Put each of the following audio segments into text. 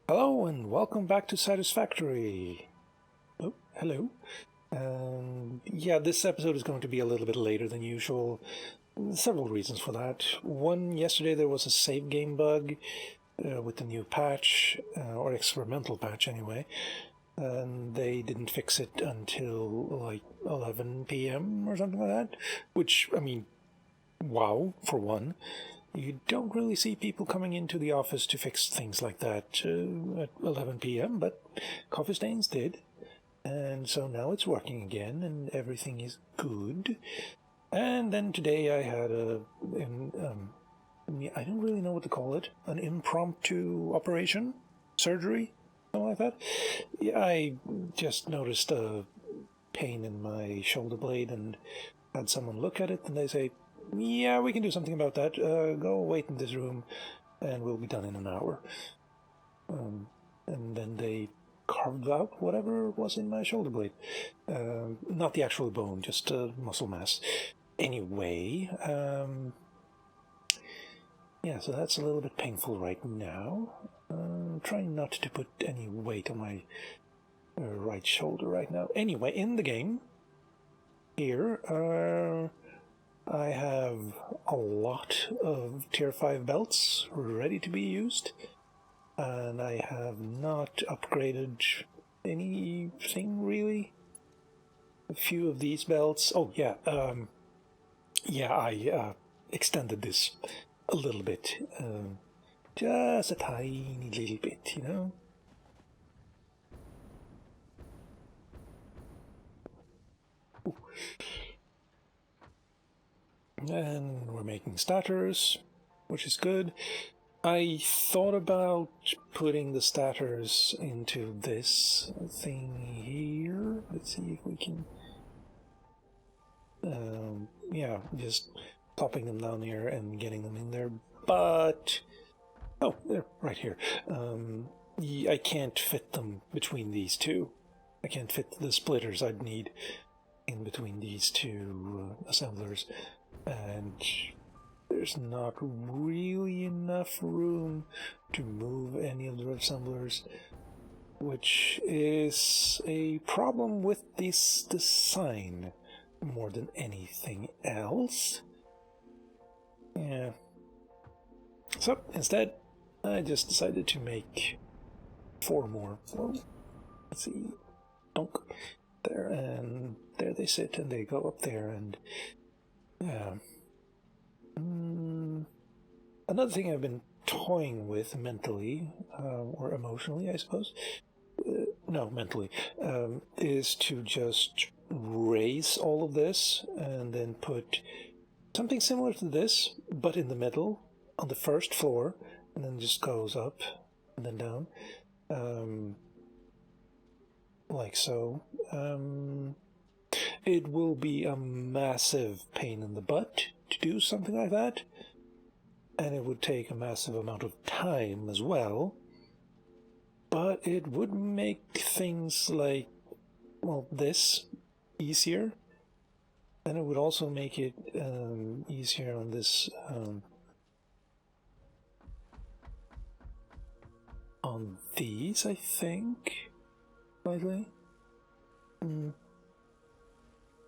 Hello and welcome back to Satisfactory. Oh, hello. Yeah, this episode is going to be a little bit later than usual. Several reasons for that. One, yesterday there was a save game bug with the new patch, or experimental patch anyway, and they didn't fix it until like 11 p.m. or something like that. Which, I mean, wow, for one. You don't really see people coming into the office to fix things like that at 11 p.m., but Coffee Stains did. And so now it's working again, and everything is good. And then today I had I don't really know what to call it, an impromptu operation? Surgery? Something like that? Yeah, I just noticed a pain in my shoulder blade and had someone look at it, and they say, yeah, we can do something about that. Go wait in this room, and we'll be done in an hour. And then they carved out whatever was in my shoulder blade. Not the actual bone, just muscle mass. Anyway, yeah, so that's a little bit painful right now. Trying not to put any weight on my right shoulder right now. Anyway, in the game, here, I have a lot of Tier 5 belts ready to be used, and I have not upgraded anything really. A few of these belts. Oh yeah, I extended this a little bit, just a tiny little bit, you know. Ooh. And we're making starters, which is good. I thought about putting the starters into this thing here. Let's see if we can... yeah, just popping them down here and getting them in there. But... oh, they're right here. I can't fit them between these two. I can't fit the splitters I'd need in between these two assemblers. And there's not really enough room to move any of the assemblers, which is a problem with this design more than anything else. Yeah. So instead, I just decided to make 4 more. Well, let's see. Donk. There, and there they sit, and they go up there, and yeah. Another thing I've been toying with mentally, or emotionally, I suppose, no, mentally, is to just raise all of this and then put something similar to this, but in the middle, on the first floor, and then just goes up and then down, like so. It will be a massive pain in the butt to do something like that, and it would take a massive amount of time as well, but it would make things like, well, this easier, and it would also make it easier on this, on these, I think, slightly.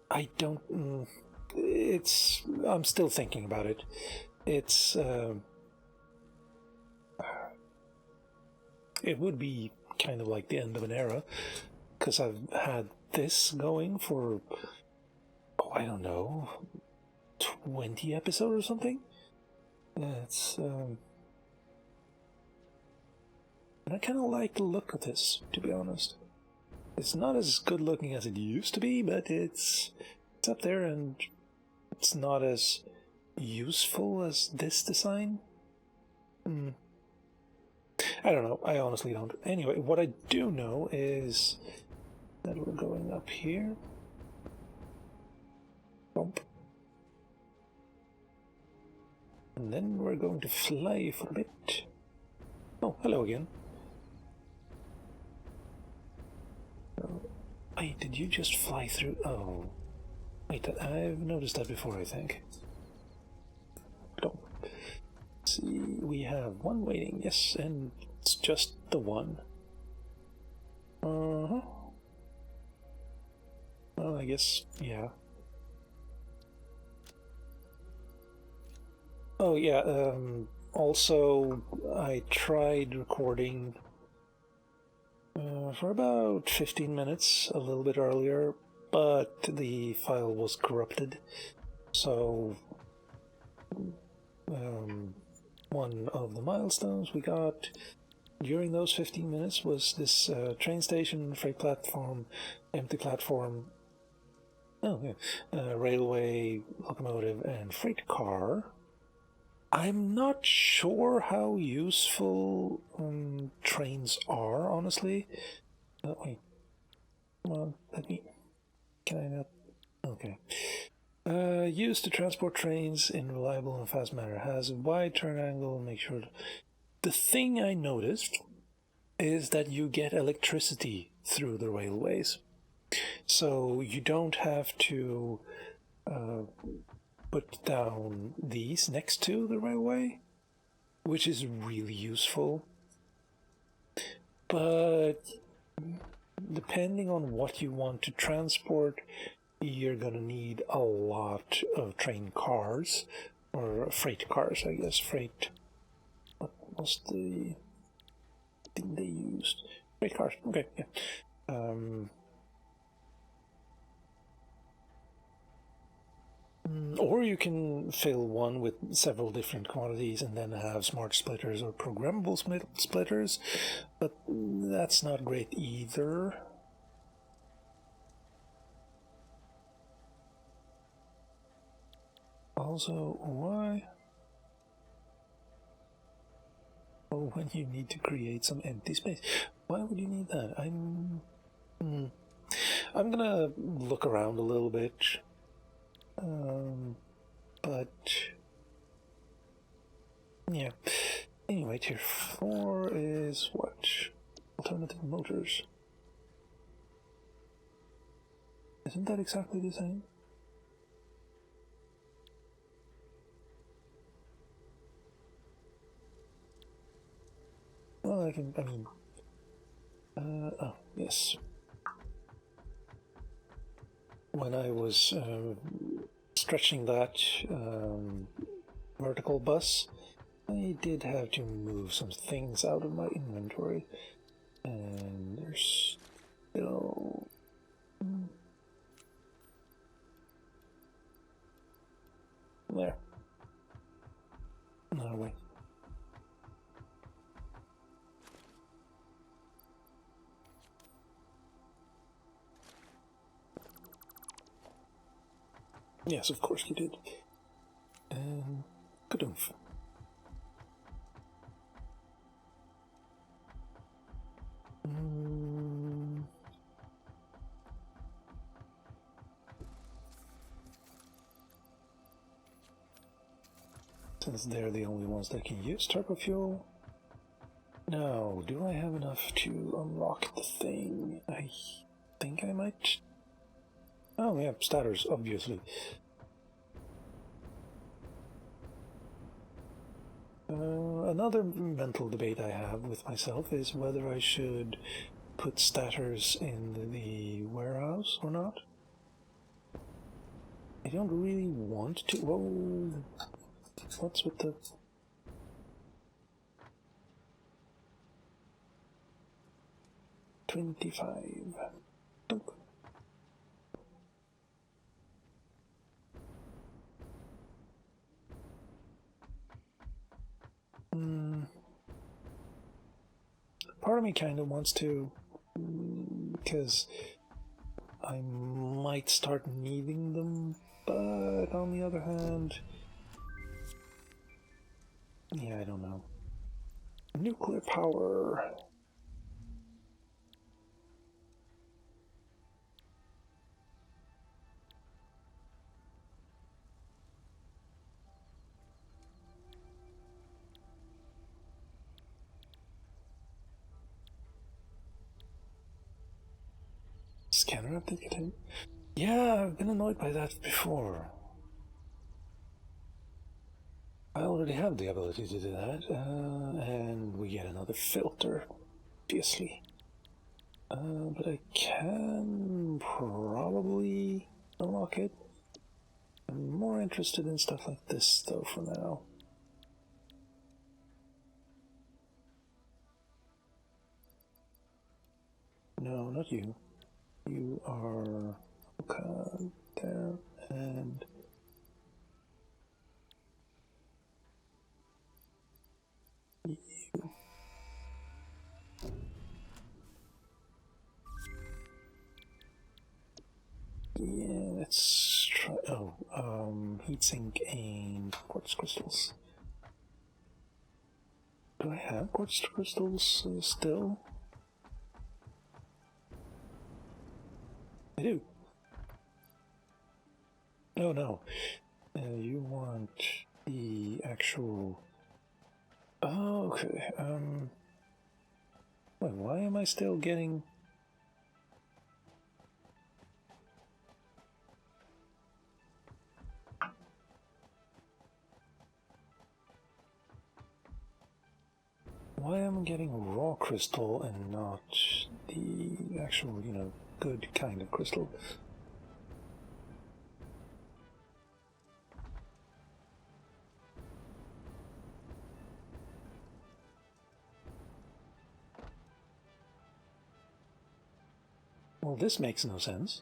I don't... I'm still thinking about it. It's... it would be kind of like the end of an era, because I've had this going for, I don't know, 20 episodes or something? It's... and I kind of like the look of this, to be honest. It's not as good looking as it used to be, but it's up there, and it's not as useful as this design. I don't know. I honestly don't. Anyway, what I do know is that we're going up here. Bump. And then we're going to fly for a bit. Oh, hello again. Wait, did you just fly through? Oh. Wait, I've noticed that before, I think. Don't. see, we have one waiting, yes, and it's just the one. Uh-huh. Well, I guess, yeah. Oh, yeah, also, I tried recording for about 15 minutes, a little bit earlier, but the file was corrupted, so one of the milestones we got during those 15 minutes was this train station, freight platform, empty platform, railway, locomotive, and freight car. I'm not sure how useful trains are, honestly. Wait. Come on, let me... Can I not... Okay. Used to transport trains in reliable and fast manner. Has a wide turn angle, make sure... The thing I noticed is that you get electricity through the railways. So you don't have to put down these next to the railway, which is really useful. But depending on what you want to transport, you're gonna need a lot of train cars, or freight cars, I guess. Freight. What was the thing they used? Freight cars. Okay, yeah. Or you can fill one with several different quantities and then have smart splitters or programmable splitters, but that's not great either. Also, why? Oh, when you need to create some empty space. Why would you need that? I'm gonna look around a little bit. But yeah. Anyway, tier 4 is what? Alternative motors. Isn't that exactly the same? Well, I mean, oh, yes. When I was stretching that vertical bus, I did have to move some things out of my inventory, and there's still... There. No, wait. Yes, of course you did. Kadoof. Since they're the only ones that can use turbo fuel. Now, do I have enough to unlock the thing? I think I might. Oh, yeah, starters, obviously. Another mental debate I have with myself is whether I should put stators in the warehouse or not. I don't really want to. Whoa. What's with the... $25. Dunk. Part of me kind of wants to, because I might start needing them, but on the other hand, yeah, I don't know. Nuclear power. Scanner update? Yeah, I've been annoyed by that before. I already already have the ability to do that, and we get another filter, obviously. But I can probably unlock it. I'm more interested in stuff like this, though, for now. No, not you. You are okay, there, and you. Yeah, let's try. Oh, heatsink and quartz crystals. Do I have quartz crystals still? I do. Oh no. You want the actual. Oh, okay. Wait, why am I still getting. Why am I getting raw crystal and not the actual, good kind of crystal? Well, this makes no sense.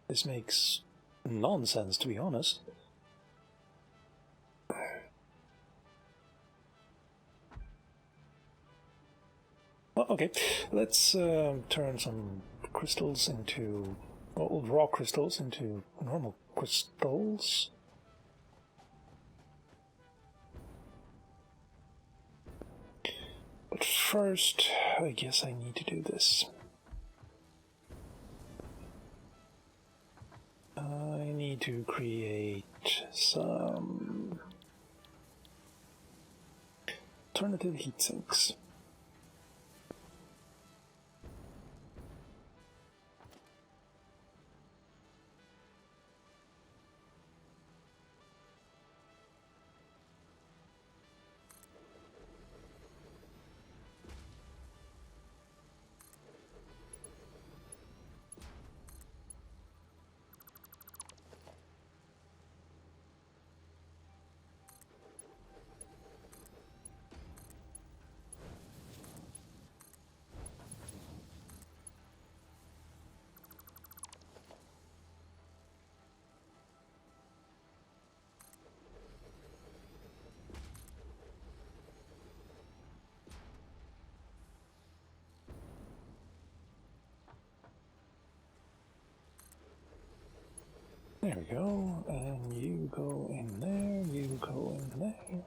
This makes nonsense, to be honest. Well, okay, let's turn some crystals into, well, raw crystals into normal crystals. But first, I guess I need to do this. I need to create some alternative heat sinks. There we go, and you go in there, you go in there.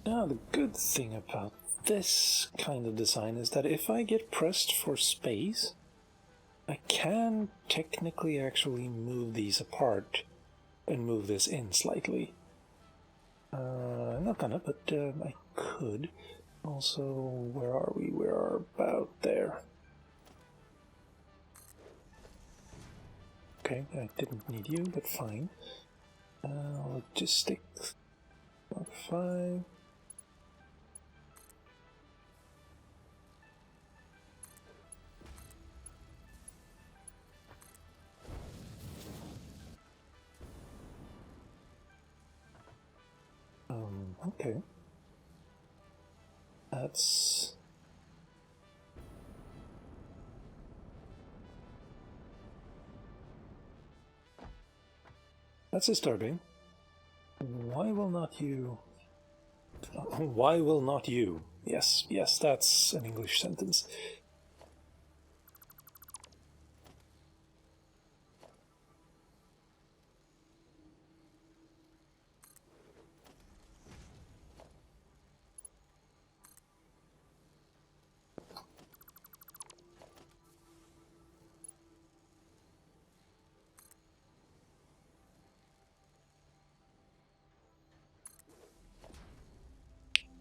Now, the good thing about this kind of design is that if I get pressed for space, I can technically actually move these apart and move this in slightly. I'm not gonna, but I could. Also, where are we? We are about there. Okay, I didn't need you, but fine. Logistics. 5. Okay. That's disturbing. Why will not you? Why will not you? Yes, yes, that's an English sentence.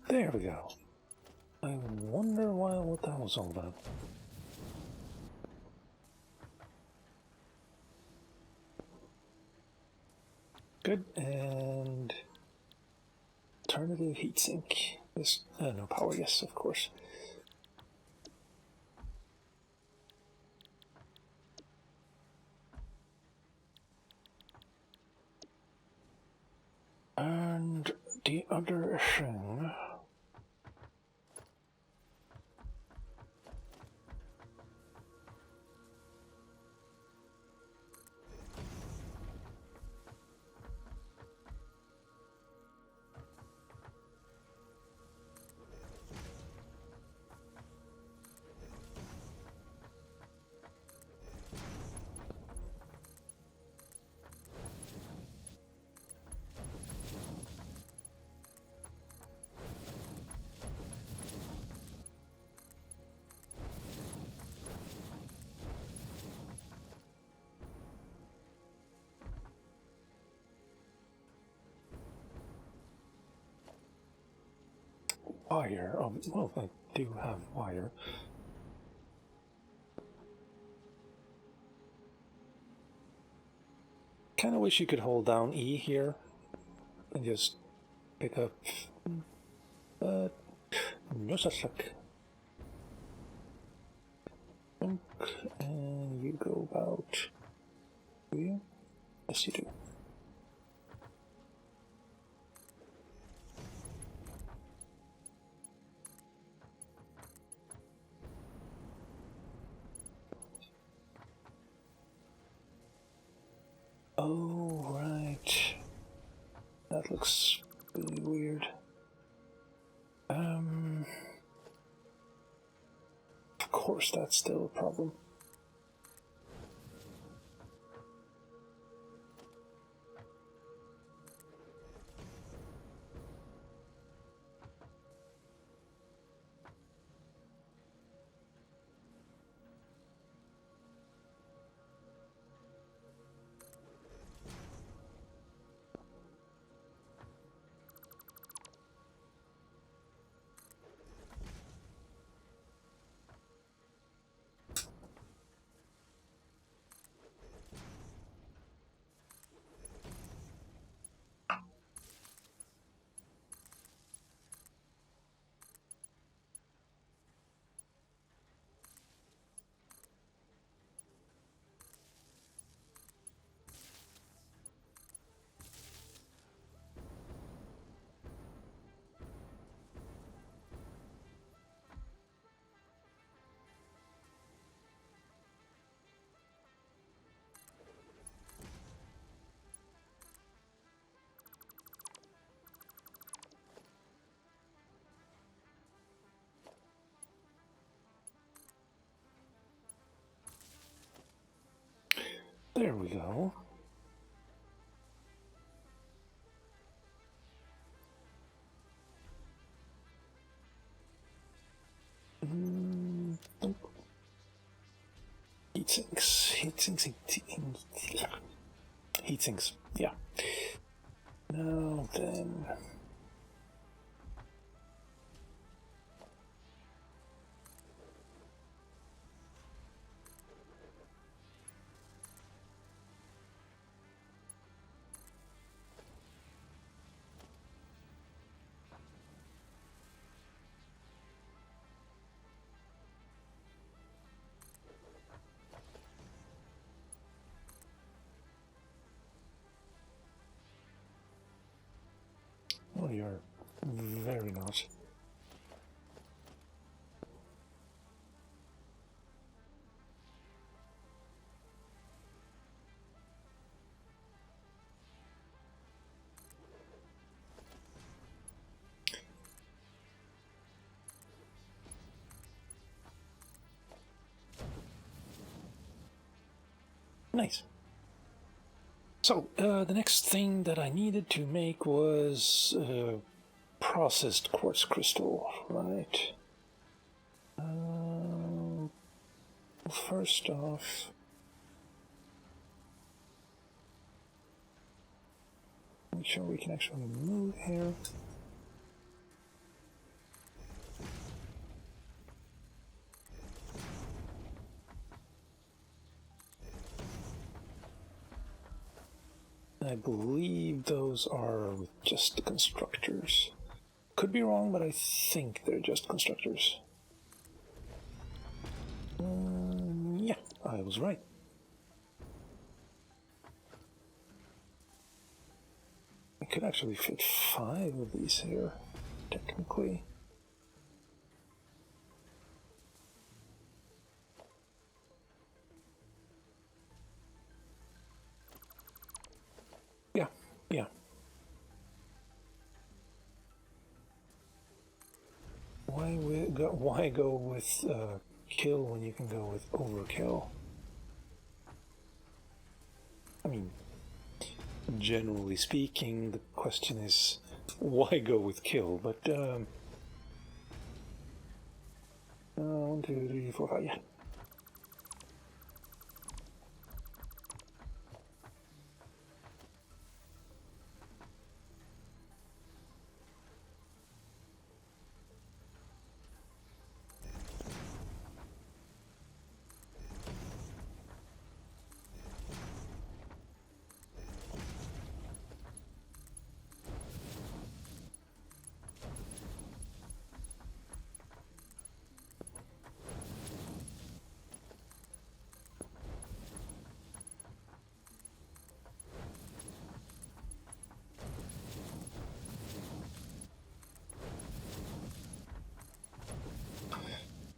There we go. I wonder what that was all about. Good, and alternative heatsink. Yes, no power, yes, of course. And the other thing... wire. Well, I do have wire. Kind of wish you could hold down E here and just pick up. But no such luck. And you go about. Do you? Yes, you do. Oh, right. That looks really weird. Of course, that's still a problem. There we go. Heatsinks, yeah. Now then... Oh, you're very nice. Nice. So, the next thing that I needed to make was processed quartz crystal, right? First off, make sure we can actually move here. I believe those are just the constructors. Could be wrong, but I think they're just constructors. Yeah, I was right. I could actually fit 5 of these here, technically. Yeah. Why go with kill when you can go with overkill? I mean, generally speaking, the question is why go with kill? But 1, 2, 3, 4, 5. Yeah.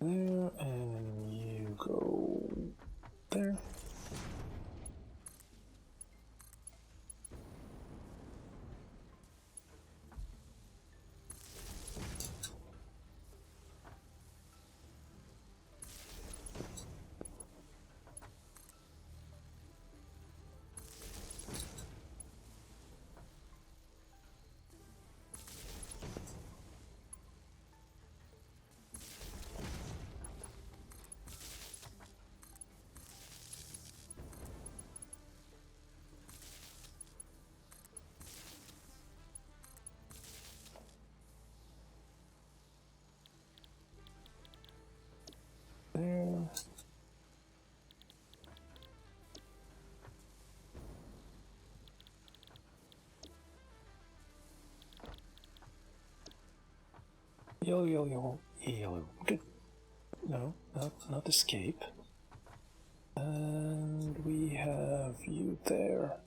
There, and you go there. There. Yellow. Good. No, not escape. And we have you there.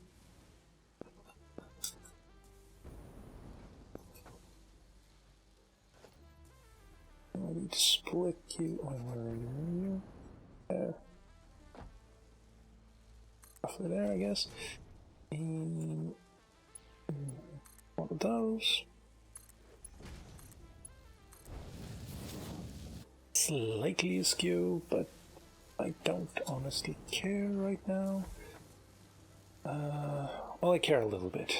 I need to split you. Where are you? There. Roughly there, I guess. And one of those. Slightly askew, but I don't honestly care right now. Well, I care a little bit.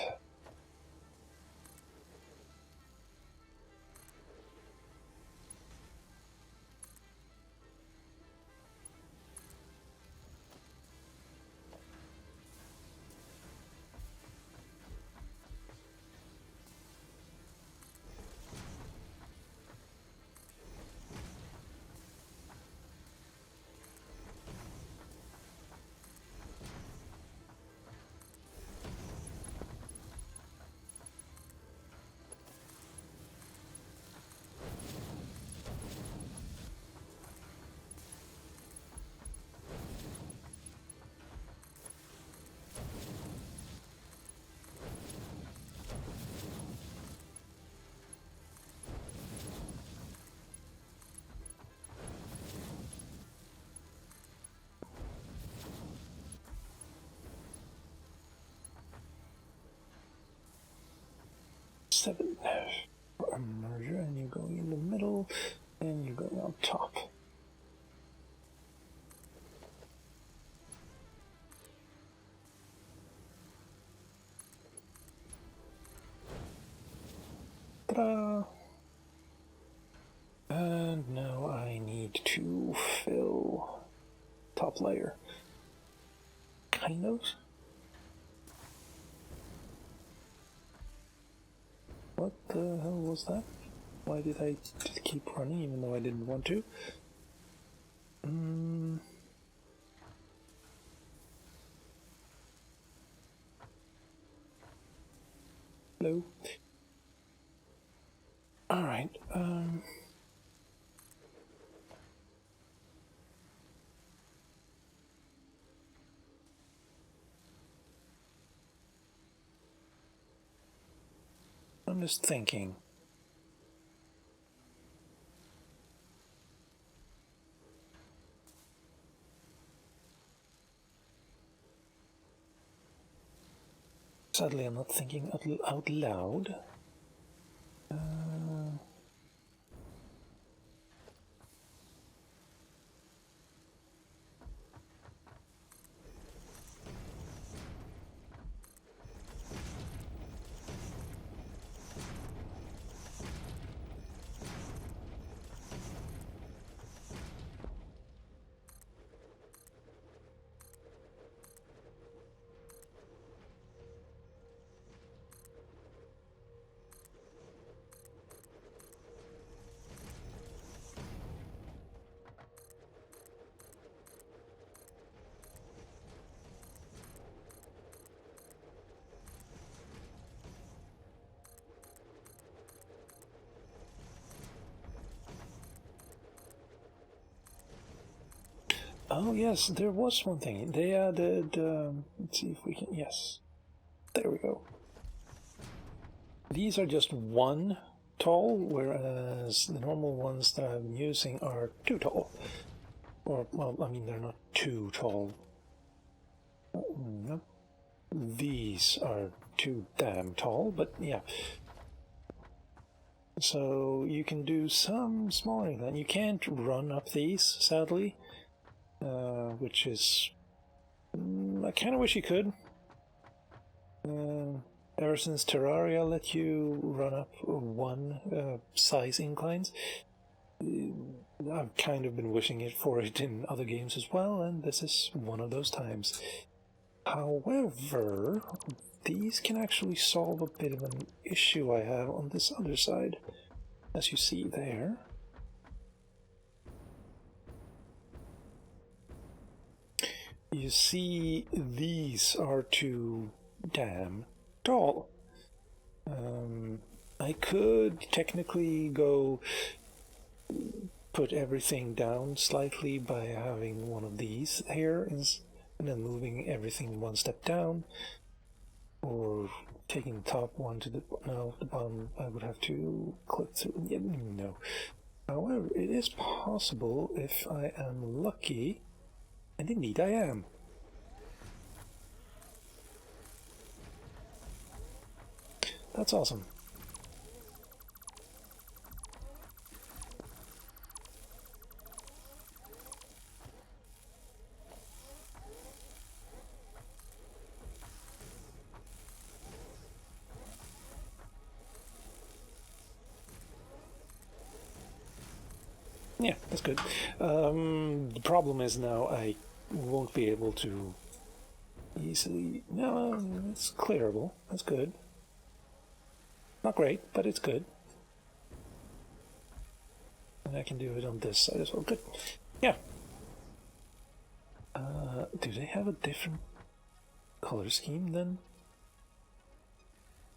Seven for a merger, and you're going in the middle, and you're going on top. Ta-da! And now I need to fill top layer. Kind of. What the hell was that? Why did I just keep running even though I didn't want to? Hello. Alright, I'm just thinking. Sadly, I'm not thinking out loud. Oh yes, there was one thing. They added, let's see if we can, yes. There we go. These are just 1 tall, whereas the normal ones that I'm using are 2 tall. Or, well, I mean, they're not too tall. No. These are too damn tall, but yeah. So you can do some smaller than. You can't run up these, sadly. Which is... I kind of wish you could. Ever since Terraria let you run up 1 size inclines, I've kind of been wishing it for it in other games as well, and this is one of those times. However, these can actually solve a bit of an issue I have on this other side, as you see there. You see, these are too damn tall. I could technically go put everything down slightly by having one of these here and then moving everything 1 step down, or taking the top one to the bottom. I would have to click through. Yeah, no. However, it is possible if I am lucky, and indeed I am. That's awesome. Yeah, that's good. The problem is now I won't be able to easily... No, it's clearable. That's good. Not great, but it's good. And I can do it on this side as well. Good. Yeah. Do they have a different color scheme then?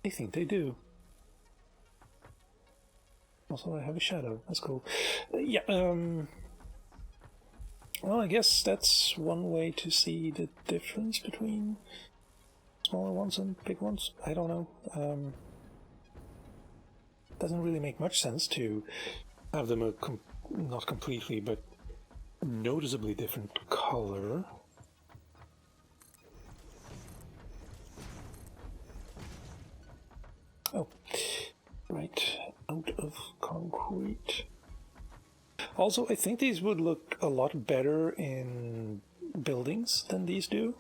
I think they do. Also, I have a shadow. That's cool. Yeah, well, I guess that's one way to see the difference between smaller ones and big ones. I don't know. Doesn't really make much sense to have them not completely, but noticeably different color. Oh, right, out of concrete. Also, I think these would look a lot better in buildings than these do.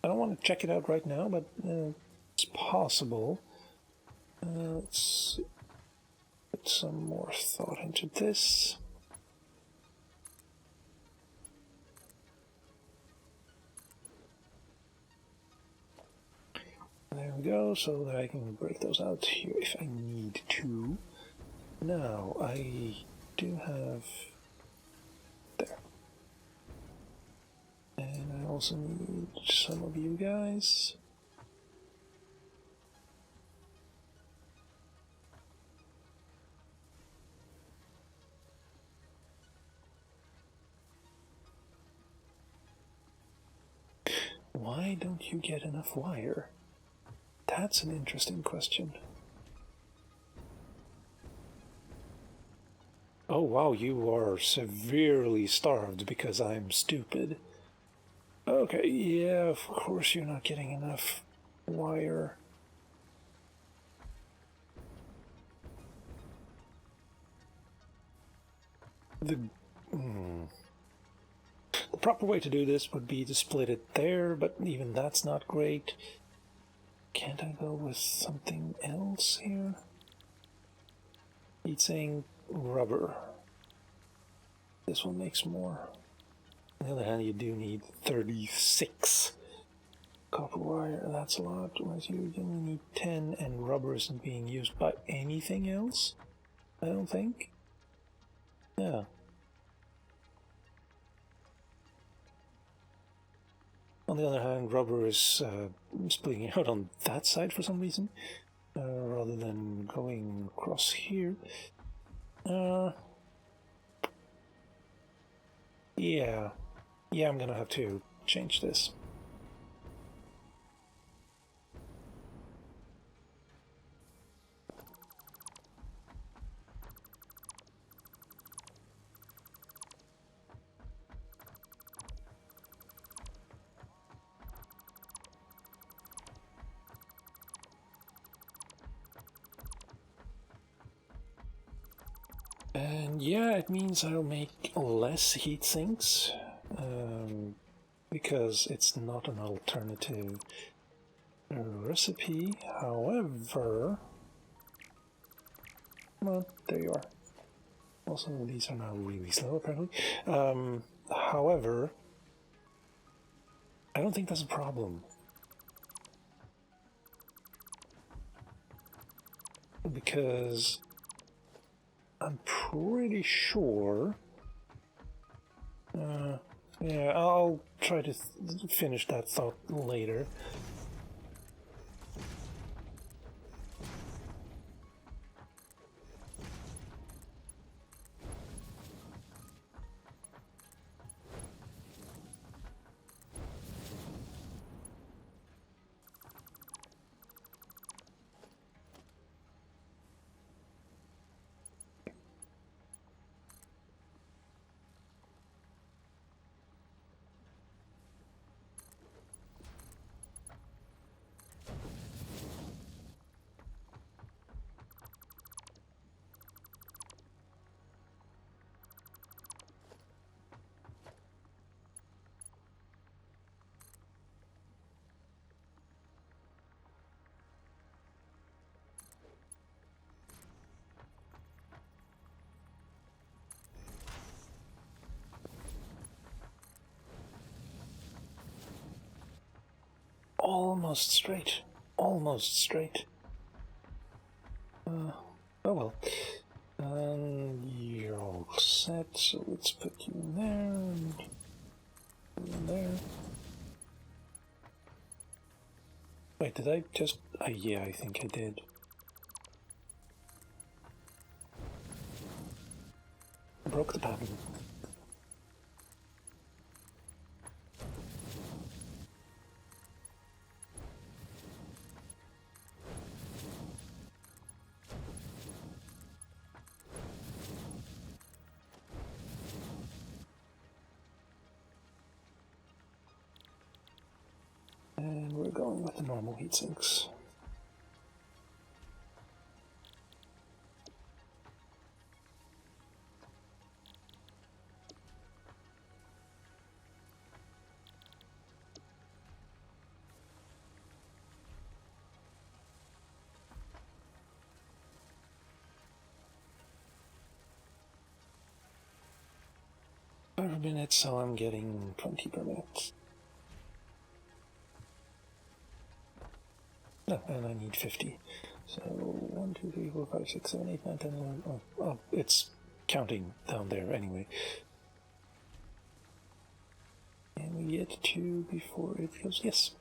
I don't want to check it out right now, but it's possible. Let's put some more thought into this. There we go, so that I can break those out here if I need to. Now, I do have... there. And I also need some of you guys. Why don't you get enough wire? That's an interesting question. Oh wow, you are severely starved because I'm stupid. Okay, yeah, of course you're not getting enough wire. The proper way to do this would be to split it there, but even that's not great. Can't I go with something else here? He's saying rubber. This one makes more. On the other hand, you do need 36 copper wire. That's a lot. Whereas you only need 10, and rubber isn't being used by anything else, I don't think. Yeah. On the other hand, rubber is splitting out on that side for some reason, rather than going across here. Yeah, I'm gonna have to change this. And yeah, it means I'll make less heat sinks, because it's not an alternative recipe. However, well, there you are. Also, these are now really slow, apparently. However, I don't think that's a problem. Because I'm pretty sure... yeah, I'll try to finish that thought later. Almost straight. Almost straight. Oh well. You're all set, so let's put you in there and in there. Wait, did I just... yeah, I think I did. I broke the pattern. And we're going with the normal heat sinks. Per minute, so I'm getting 20 per minute. No, and I need 50. So 1, 2, 3, 4, 5, 6, 7, 8, 9, 10, 11. Oh, it's counting down there anyway. And we get 2 before it goes. Yes.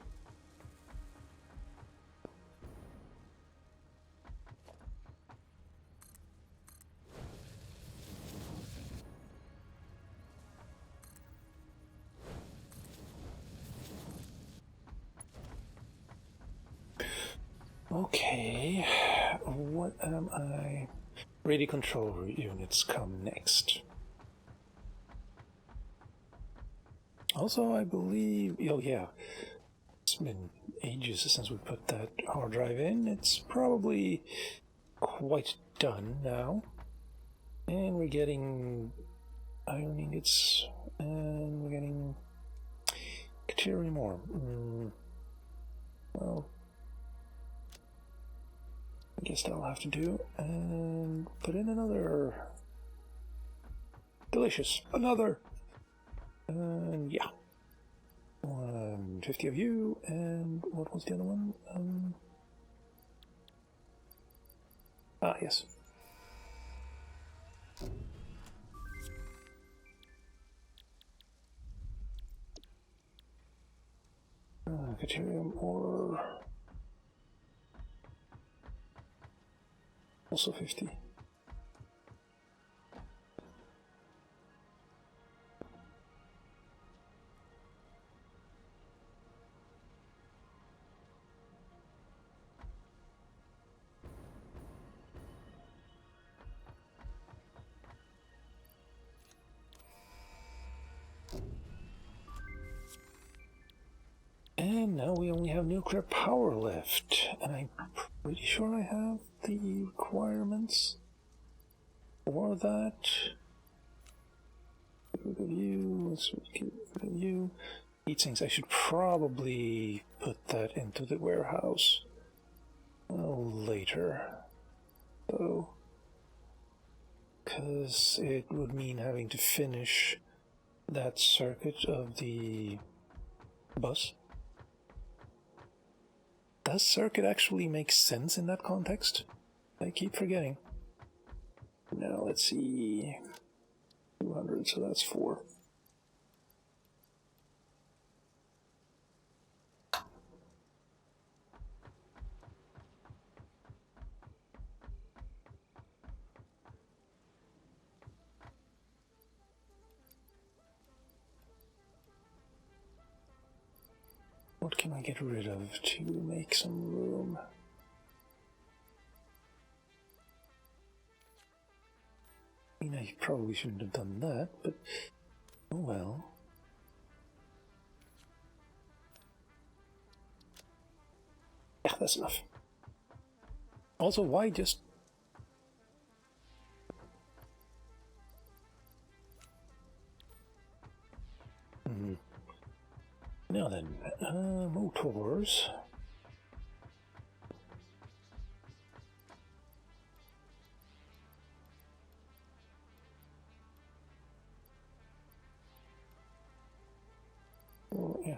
Okay, what am I? Radio control units come next. Also, I believe, oh yeah, it's been ages since we put that hard drive in. It's probably quite done now. And we're getting iron ingots, and we're getting Katerium ore. Well, I guess that'll have to do. And put in another. Delicious. Another. And yeah. 150 of you, and what was the other one? Yes. Katerium ore. Also 50. And now we only have nuclear power left, and I'm pretty sure I have the requirements for that. Get rid of you, let's get rid of you. Heat sinks, I should probably put that into the warehouse later, though, because it would mean having to finish that circuit of the bus. Does circuit actually make sense in that context? I keep forgetting. Now let's see. 200, so that's 4. What can I get rid of to make some room? I mean, I probably shouldn't have done that, but oh well. Yeah, that's enough. Also, why just... Now then, motors. Oh, yeah.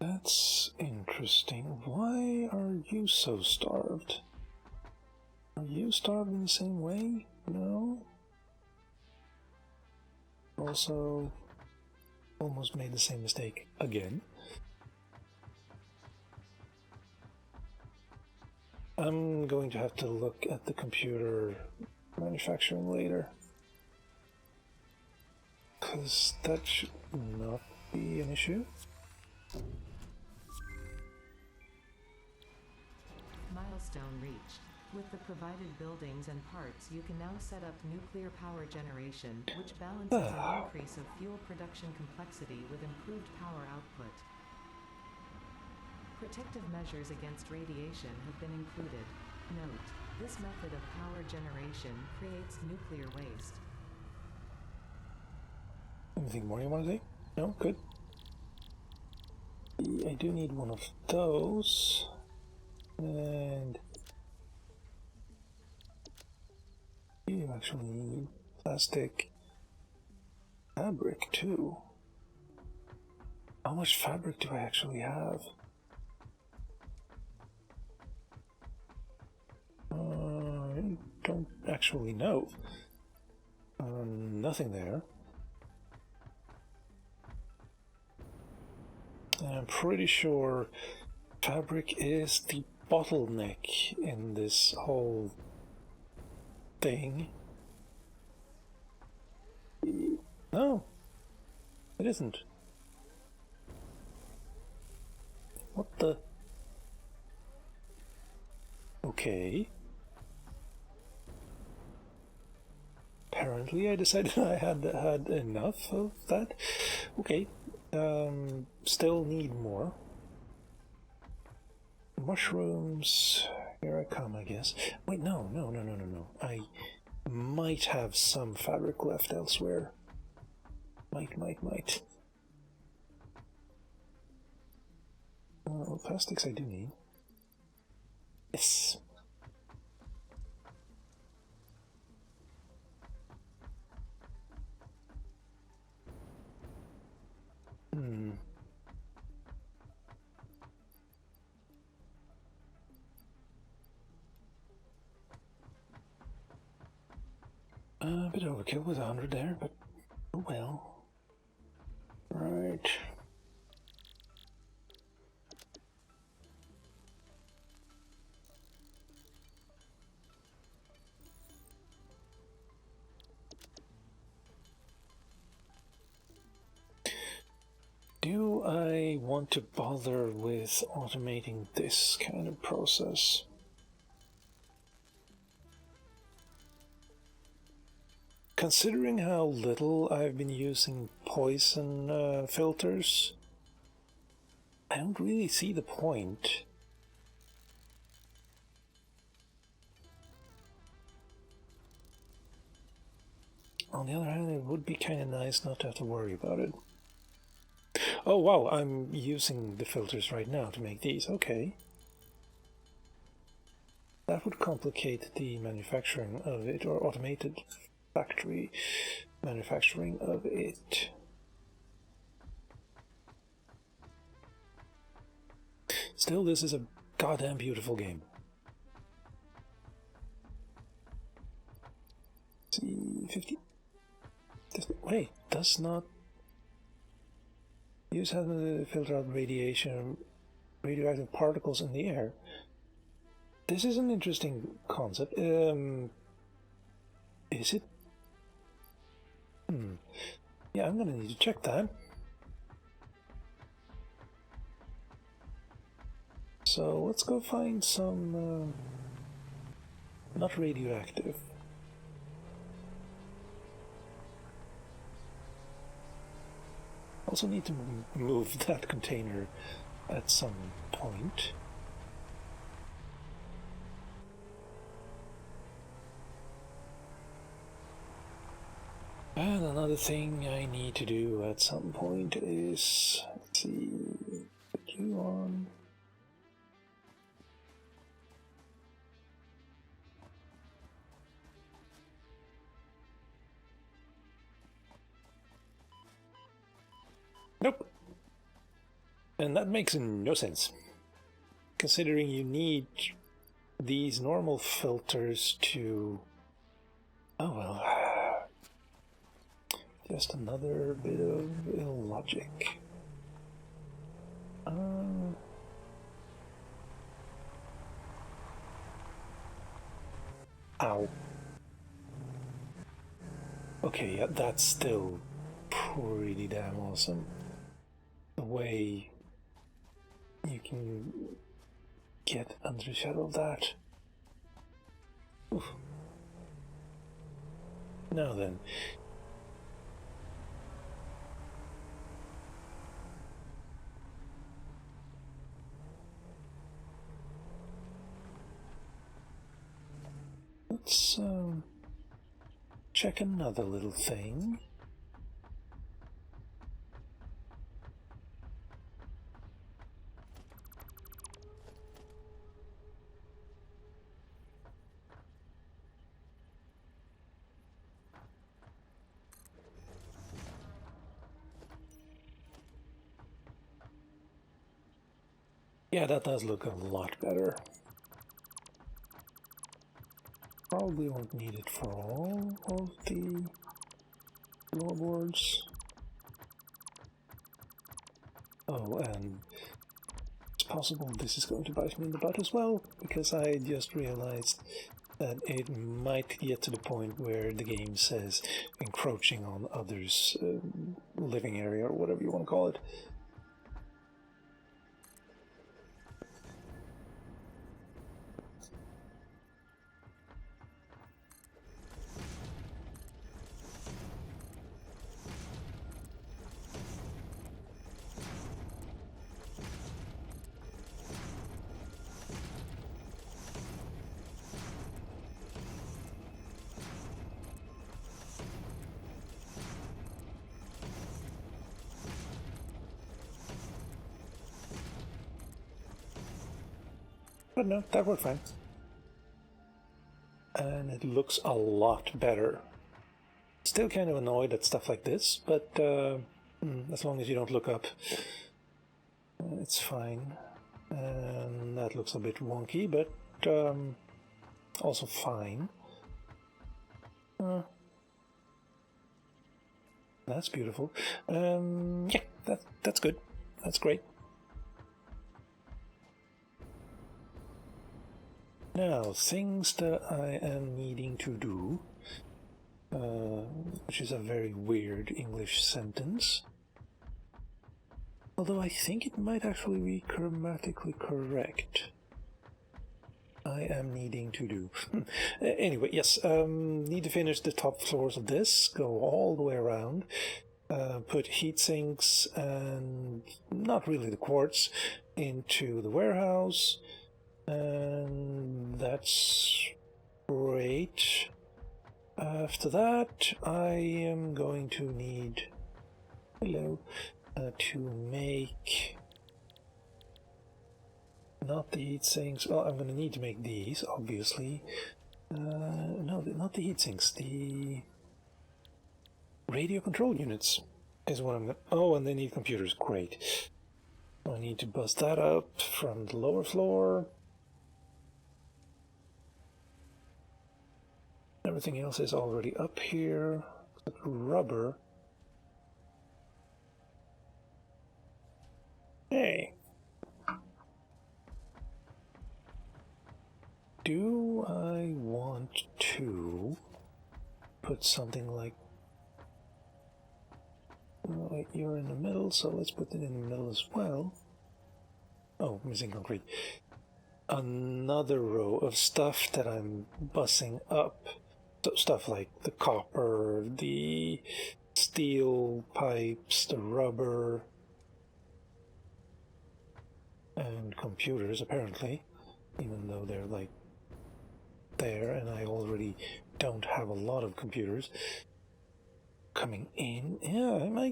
That's interesting. Why are you so starved? Are you starved in the same way? No? Also, almost made the same mistake again. I'm going to have to look at the computer manufacturing later, because that should not be an issue. Milestone reached. With the provided buildings and parts, you can now set up nuclear power generation, which balances an increase of fuel production complexity with improved power output. Protective measures against radiation have been included. Note, this method of power generation creates nuclear waste. Anything more you want to say? No? Good. I do need one of those. And you actually need plastic fabric too. How much fabric do I actually have? don't actually know. Nothing there. And I'm pretty sure fabric is the bottleneck in this whole thing. No, it isn't. What the? Okay. Apparently I decided I had enough of that. Okay. Still need more. Mushrooms. Here I come, I guess. Wait, no. I might have some fabric left elsewhere. Might. Plastics I do need. Yes. A bit overkill with 100 there, but oh well. Right. Do I want to bother with automating this kind of process? Considering how little I've been using poison filters, I don't really see the point. On the other hand, it would be kind of nice not to have to worry about it. Oh wow, I'm using the filters right now to make these, okay. That would complicate the manufacturing of it, or automated factory manufacturing of it. Still, this is a goddamn beautiful game. Let's see, 50. Wait, does not use how to filter out radioactive particles in the air. This is an interesting concept. Is it? Yeah, I'm gonna need to check that. So let's go find some not radioactive. Also need to move that container at some point. And another thing I need to do at some point is, let's see, put you on. Nope. And that makes no sense, considering you need these normal filters to... Oh well. Just another bit of illogic. Ow. Okay, yeah, that's still pretty damn awesome. The way you can get under the shadow of that. Oof. Now then. Let's check another little thing. Yeah, that does look a lot better. Probably won't need it for all of the floorboards. Oh, and it's possible this is going to bite me in the butt as well, because I just realized that it might get to the point where the game says encroaching on others' living area, or whatever you want to call it. But no, that worked fine. And it looks a lot better. Still kind of annoyed at stuff like this, but as long as you don't look up, it's fine. And that looks a bit wonky, but also fine. That's beautiful. Yeah, that's good. That's great. Now, things that I am needing to do, which is a very weird English sentence. Although I think it might actually be grammatically correct. I am needing to do. Anyway, yes, need to finish the top floors of this, go all the way around, put heat sinks and not really the quartz into the warehouse, and that's great. After that, I am going to need, to make, not the heat sinks, well, I'm going to need to make these, obviously. No, not the heat sinks, the radio control units is what I'm going to, oh, and they need computers, great. I need to bust that up from the lower floor. Everything else is already up here, except rubber. Hey. Do I want to put something like... Wait, you're in the middle, so let's put it in the middle as well. Oh, missing concrete. Another row of stuff that I'm bussing up. So stuff like the copper, the steel pipes, the rubber, and computers, apparently, even though they're like there, and I already don't have a lot of computers coming in. Yeah,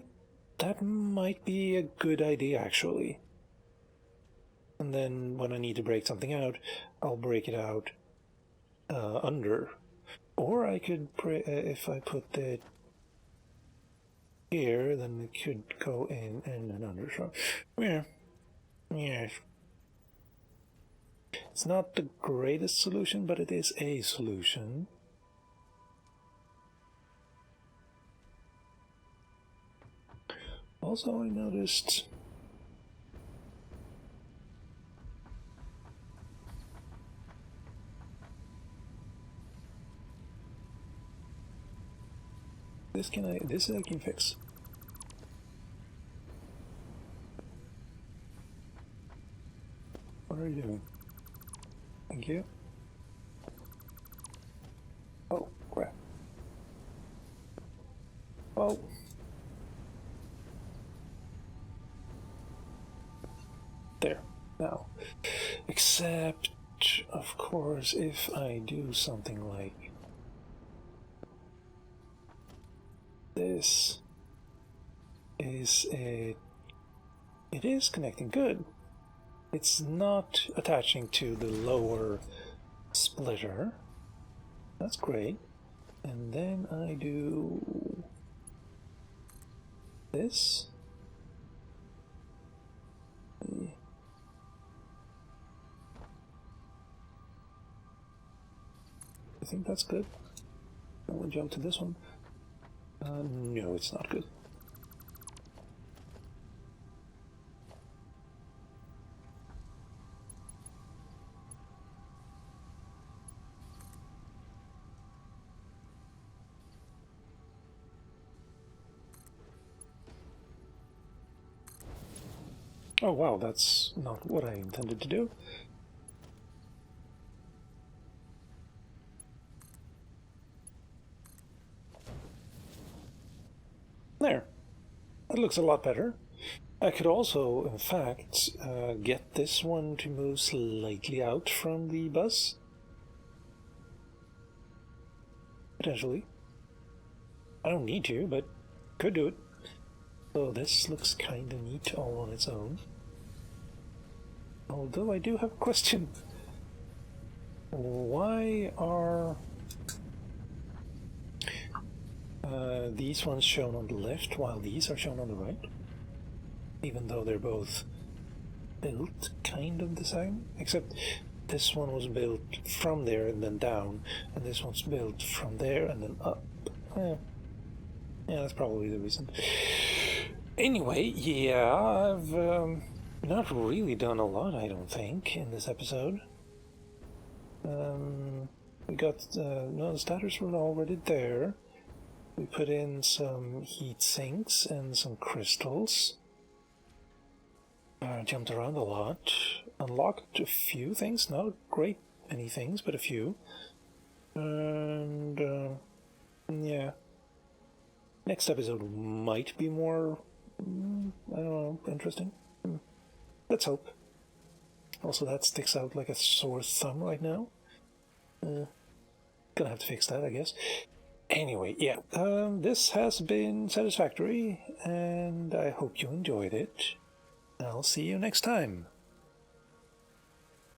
that might be a good idea, actually. And then when I need to break something out, I'll break it out under. Or I could, if I put it here, then it could go in and then under. So, yeah. It's not the greatest solution, but it is a solution. Also, I noticed... This I can fix. What are you doing? Thank you. Oh, crap. Oh. There. Now. Except, of course, if I do something like this, it is connecting good. It's not attaching to the lower splitter. That's great. And then I do this. I think that's good. We'll jump to this one. No, it's not good. Oh wow, that's not what I intended to do. There. That looks a lot better. I could also, in fact, get this one to move slightly out from the bus. Potentially. I don't need to, but could do it. So this looks kinda neat all on its own. Although I do have a question. Why are these ones shown on the left while these are shown on the right? Even though they're both built kind of the same, except this one was built from there and then down, and this one's built from there and then up. Yeah, that's probably the reason. Anyway, yeah, I've not really done a lot, I don't think, in this episode. We got no, the starters were already there. We put in some heat sinks and some crystals. Jumped around a lot. Unlocked a few things, not great many things, but a few. And yeah. Next episode might be more, I don't know, interesting. Let's hope. Also, that sticks out like a sore thumb right now. Gonna have to fix that, I guess. Anyway, yeah, this has been Satisfactory, and I hope you enjoyed it. I'll see you next time.